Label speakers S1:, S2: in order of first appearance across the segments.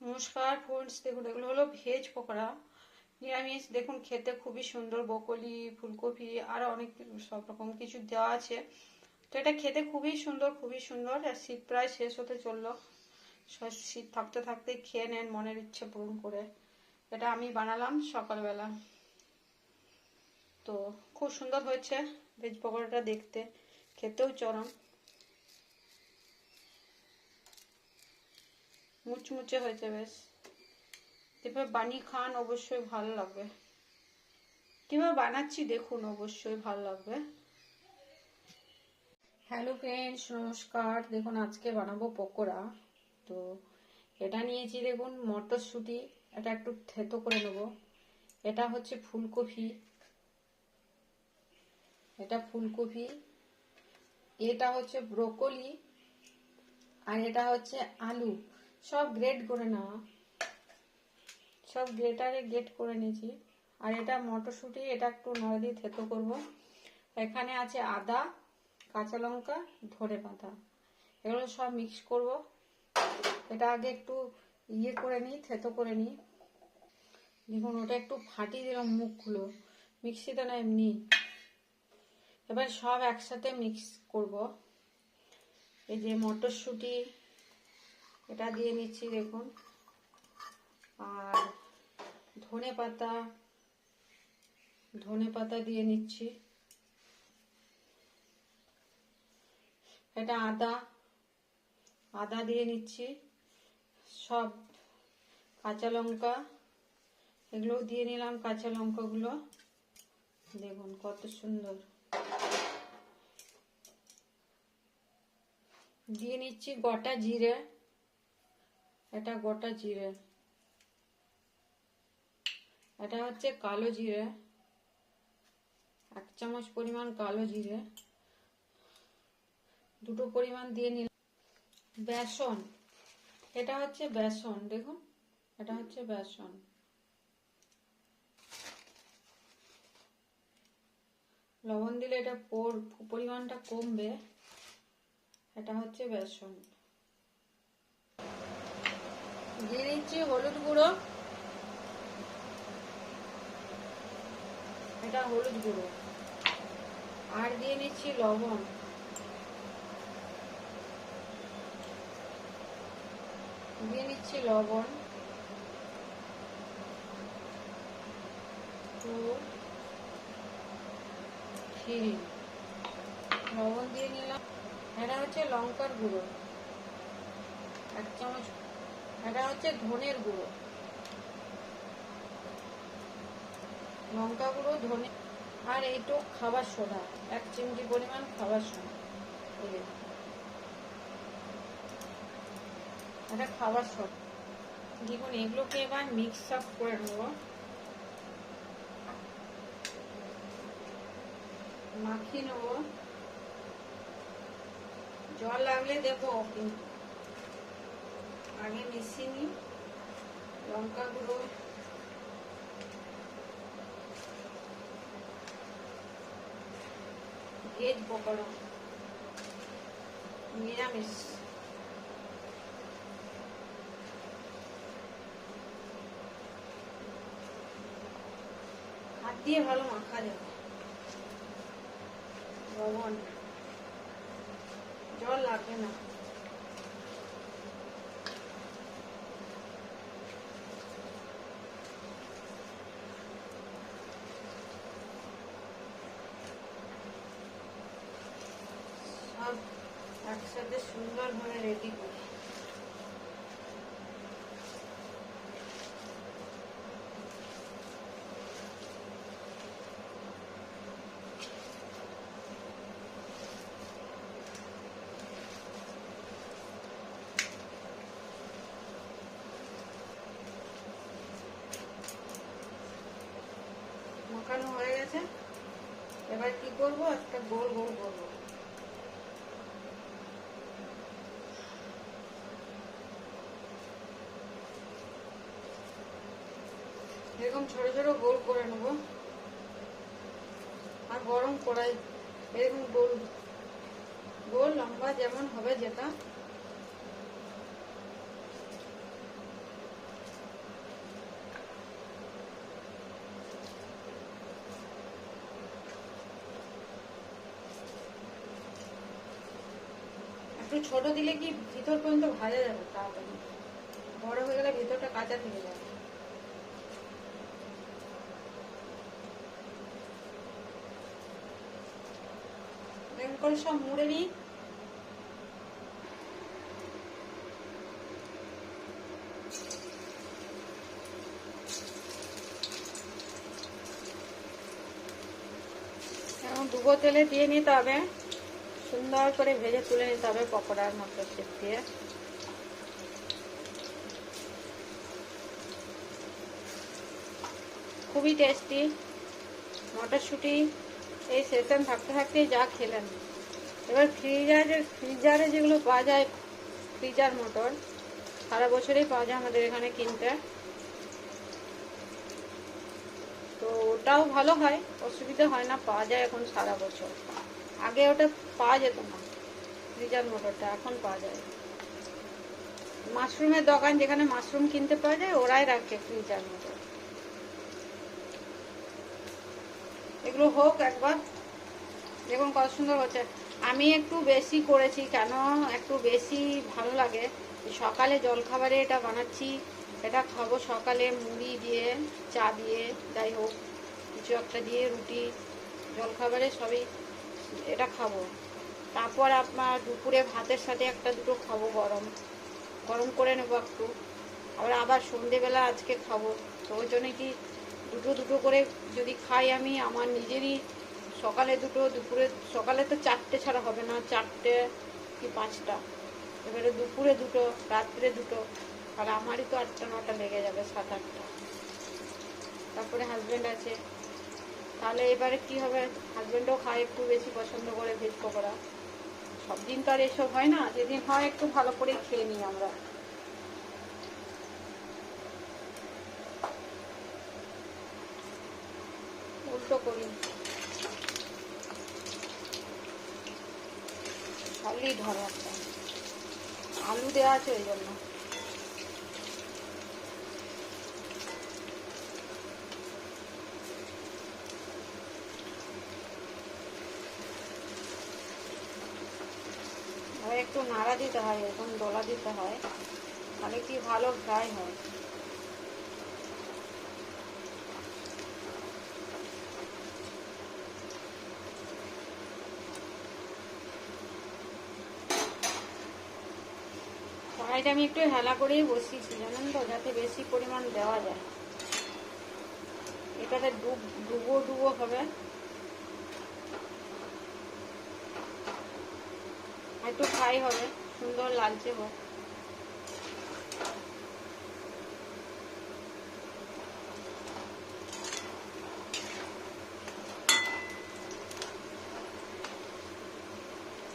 S1: নমস্কার ফ্রেন্ডস, দেখুন এগুলো হলো ভেজ পকোড়া, নিরামিষ। দেখুন খেতে খুবই সুন্দর, ব্রকলি, ফুলকপি আর অনেক সব রকম কিছু দেওয়া আছে। তো এটা খেতে খুবই সুন্দর, খুবই সুন্দর। আর শীত প্রায় শেষ হতে চললো, শীত থাকতে থাকতেই খেয়ে নেন মনের ইচ্ছে পূরণ করে। এটা আমি বানালাম সকালবেলা, তো খুব সুন্দর হয়েছে ভেজ পকোড়াটা দেখতে, খেতেও চরম মুচমুচে হয়েছে বেশ। এভাবে বানিয়ে খান, অবশ্যই ভালো লাগবে। কিভাবে বানাচ্ছি দেখুন, অবশ্যই ভালো লাগবে। হ্যালো ফ্রেন্ডস, নমস্কার। দেখুন আজকে বানাবো পকোড়া। তো এটা নিয়েছি, দেখুন মটরশুঁটি, এটা একটু থেতো করে নেব। এটা হচ্ছে ফুলকপি, এটা ফুলকপি, এটা হচ্ছে ব্রোকলি, আর এটা হচ্ছে আলু। সব গ্রেট করে নেওয়া, সব গ্রেটারে গ্রেট করে নিয়েছি। আর এটা মটরশুঁটি, এটা একটু নড়া দিয়ে থেতো করবো। এখানে আছে আদা, কাঁচা লঙ্কা, ধনেপাতা, এগুলো সব মিক্স করব। এটা আগে একটু করে নিই, থেতো করে নিই। দেখুন ওটা একটু ফাটিয়ে দিলাম মুখগুলো, মিক্সিতে না এমনি। এবার সব একসাথে মিক্স করব। এই যে মটরশুঁটি, এটা দিয়ে নিচ্ছি দেখুন, আর ধনেপাতা দিয়ে নিচ্ছি। এটা আদা দিয়ে নিচ্ছি। সব কাঁচা লঙ্কা, এগুলো দিয়ে নিলাম, কাঁচা লঙ্কাগুলো দেখুন কত সুন্দর। দিয়ে নিচ্ছি গোটা জিরে, এটা গোটা জিরে, এটা হচ্ছে কালো জিরে, 1 চামচ পরিমাণ কালো জিরে, দুটো পরিমাণ দিয়ে নিলাম। বেসন, এটা হচ্ছে বেসন, দেখুন এটা হচ্ছে বেসন। লবণ দিলে এটা পরিমাণটা কমবে। এটা হচ্ছে বেসন। দিয়ে দিচ্ছি হলুদ গুঁড়ো, এটা হলুদ গুঁড়ো। আর দিয়ে নিচ্ছি লবণ, দিয়ে নিচ্ছি লবণ, 2, 3 লবণ দিয়ে নিলাম। এটা হচ্ছে লঙ্কার গুঁড়ো 1 চামচ, এটা হচ্ছে ধনের গুঁড়ো, লঙ্কা গুঁড়ো, ধনে, আর এইটুকু খাবার সোডা, 1 চিমটি পরিমাণ খাবার সোডা। এটা খাবার সোডা। দেখুন এগুলোকে এবার মিক্স আপ করে নেবো, মাখিয়ে নেবো। জল লাগলে দেবো, কিন্তু আগে মিশিয়ে নিই। লঙ্কা গুঁড়ো, ভেজ পকোড়া, নিরামিষ। হাত দিয়ে ভালো মাখা যাবে। লবণ, জল লাগবে না। সব একসাথে সুন্দরভাবে রেডি করি। মাখানো হয়ে গেছে। এবার কি করব, একটা গোল গোল করবো। এরকম ছোট ছোট গোল করে নেব। আর গরম কড়াই এরকম গোল গোল লম্বা যেমন হবে, যেটা একটু ছোট দিলে কি ভিতর পর্যন্ত ভাজা যাবে তাড়াতাড়ি, বড় হয়ে গেলে ভিতরটা কাঁচা থেকে যাবে। এরকম করে সব মুড়ে নিই। এখন ডুবো তেলে দিয়ে নিতে হবে, সুন্দর করে ভেজে তুলে নিতে হবে পকোড়ার মতো শেপ দিয়ে। খুবই টেস্টি মটরশুঁটি। এই সেশন থাকতে থাকতেই যা খেলেন। এবার ফ্রিজারে যেগুলো পাওয়া যায়, ফ্রিজার মটর সারা বছরই পাওয়া যায় আমাদের এখানে কিনতে, তো ওটাও ভালো হয়, অসুবিধা হয় না, পাওয়া যায় এখন সারা বছর। আগে ওটা পাওয়া যেত না ফ্রিজার মটরটা, এখন পাওয়া যায়। মাশরুমের দোকান যেখানে মাশরুম কিনতে পাওয়া যায় ওরাই রাখে ফ্রিজার মটর। এগুলো হোক একবার, দেখুন কত সুন্দর হচ্ছে। আমি একটু বেশি করেছি, কেন একটু বেশি ভালো লাগে। সকালে জলখাবারে এটা বানাচ্ছি, এটা খাবো সকালে মুড়ি দিয়ে, চা দিয়ে, যাই হোক কিছু একটা দিয়ে, রুটি, জলখাবারে সবই এটা খাবো। তারপর আপনার দুপুরে ভাতের সাথে একটা দুটো খাবো, গরম গরম করে নেবো একটু, আবার সন্ধেবেলা আজকে খাবো। তো ওই জন্য কি দুটো দুটো করে যদি খাই আমি, আমার নিজেরই সকালে দুটো, দুপুরে সকালে তো 4টে ছাড়া হবে না, 4টে কি 5টা, এবারে দুপুরে দুটো, রাত্রে দুটো, আর আমারই তো 8টা 9টা লেগে যাবে, 7-8টা। তারপরে হাজব্যান্ড আছে, তাহলে এবারে কি হবে, হাজব্যান্ডও খায়, একটু বেশি পছন্দ করে ভেজ পকোড়া। সব দিন তো আর এসব হয় না, যেদিন হয় একটু ভালো করে খেয়ে নিই আমরা। উল্টো করি, সলিড হবে একটা, আলু দেওয়া আছে ওই জন্য। একটু নাড়া দিতে হয়, এরকম দোলা দিতে হয়, তাহলে কি ভালো ফ্রাই হয়। কড়াইটা আমি একটু হেলা করেই বসিয়েছি জানেন তো, যাতে বেশি পরিমাণ দেওয়া যায়, এটাতে ডুবো ডুবো হবে, একটু ফ্রাই হবে, সুন্দর লালচে হোক।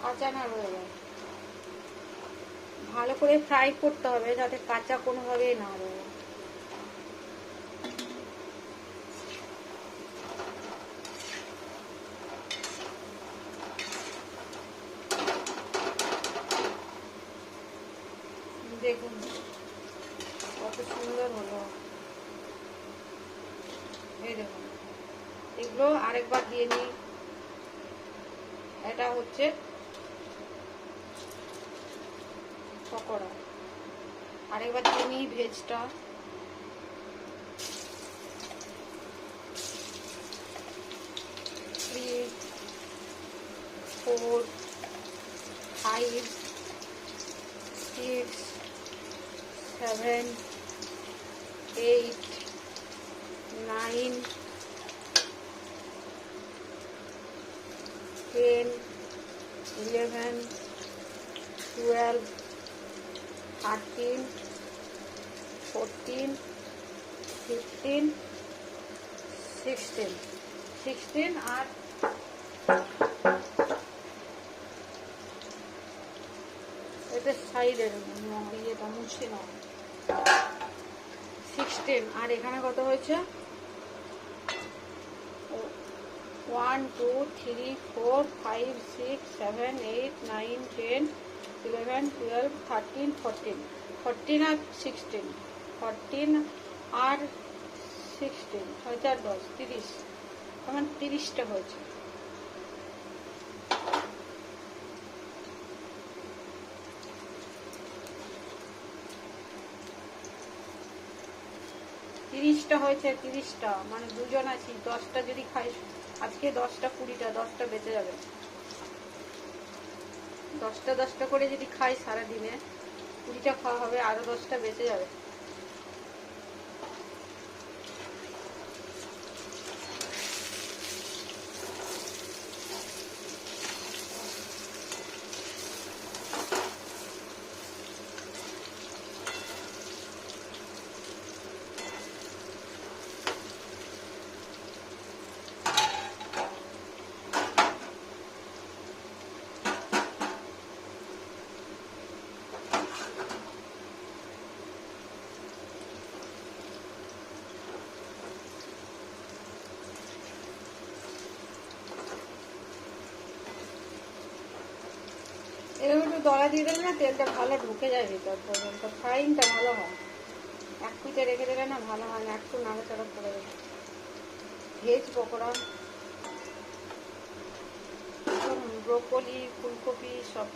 S1: কাঁচা না রয়ে যায়, ভালো করে ফ্রাই করতে হবে যাতে কাঁচা কোনোভাবেই না রয়ে। দেখুন কত সুন্দর হলো, এই দেখুন। এগুলো আরেকবার দিয়ে নিই, এটা হচ্ছে পকোড়া, আরেকবার দিয়ে নিই ভেজটা। 3, 4, 5, 6, 7, 8, 9, 10, 11, 12, 13, 14, 15, 16 আর এটা সাইডের ইয়েটা মুছে নাও, 16। আর এখানে কত হয়েছে, 1, 2, 3, 4, 5, 6, 7, 8, 9, 10, 11, 12, 13, 14, 14 আর 16, 14 আর 16 হয়েছে, আর 10, 30, আমার 30টা হয়েছে।
S2: 30টা হয়েছে, 30টা, মানে দুজন আছি, 10টা যদি খাই আজকে, 10টা 20টা, 10টা বেঁচে যাবে। 10টা 10টা করে যদি খাই সারাদিনে 20টা খাওয়া হবে, আরো 10টা বেঁচে যাবে। এরকম একটু দলা দিয়ে দিলে না তেলটা ভালো ঢুকে যায় ভিতর পর্যন্ত, ফ্রাইংটা ভালো হয়। এক পিঠে রেখে দিলে না ভালো হয় না, একটু নাড়াচাড়া করে দেবে। ভেজ পকোড়া, ব্রোকলি, ফুলকপি সব।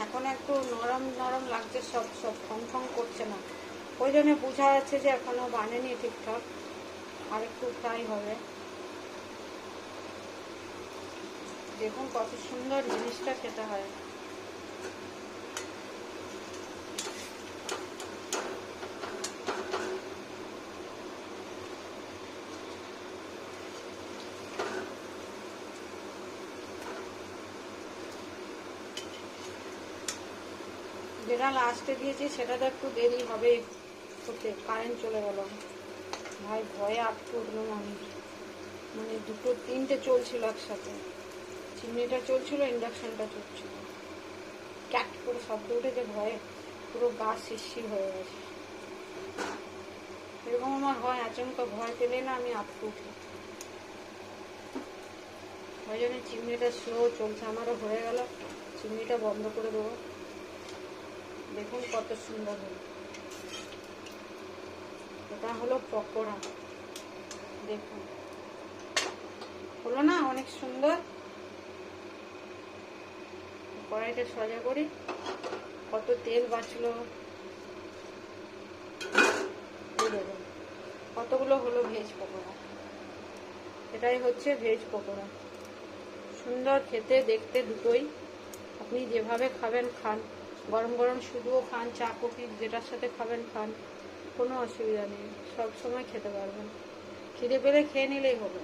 S2: এখন একটু নরম নরম লাগছে, সব সব ফং করছে না, ওই জন্য বোঝা যাচ্ছে যে এখনো বানেনি ঠিকঠাক, আর একটু ফ্রাই হবে। দেখুন কত সুন্দর জিনিসটা খেতে হয়। যেটা লাস্টে দিয়েছি সেটা তো একটু দেরি হবে হতে, কারেন্ট চলে গেল ভাই, ভয়ে আটকে উঠলাম আমি। মানে দুটো তিনটে চলছিল একসাথে, চিমনিটা চলছিল, ইন্ডাকশনটা চলছিল, ক্যাট করে শব্দ উঠেছে, ভয়ে পুরো গা শিরশির হয়ে গেছে। এরকম আমার হয়, আচমকা ভয় পেলে না আমি আটকে উঠি, ওই জন্য চিমনিটা স্লো চলছে। আমারও হয়ে গেল, চিমনিটা বন্ধ করে দেবো। দেখুন কত সুন্দর হলো, এটা হলো পকোড়া, দেখুন হলো না অনেক সুন্দর। কড়াইটা সোজা করি, কত তেল বাঁচলো, দেখুন কতগুলো হলো ভেজ পকোড়া। এটাই হচ্ছে ভেজ পকোড়া, সুন্দর খেতে দেখতে দুটোই। আপনি যেভাবে খাবেন খান, গরম গরম শুধুও খান, চা কফি যেটার সাথে খাবেন খান, কোনো অসুবিধা নেই, সব সময় খেতে পারবেন। খিদে পেলে খেয়ে নিলেই হলো।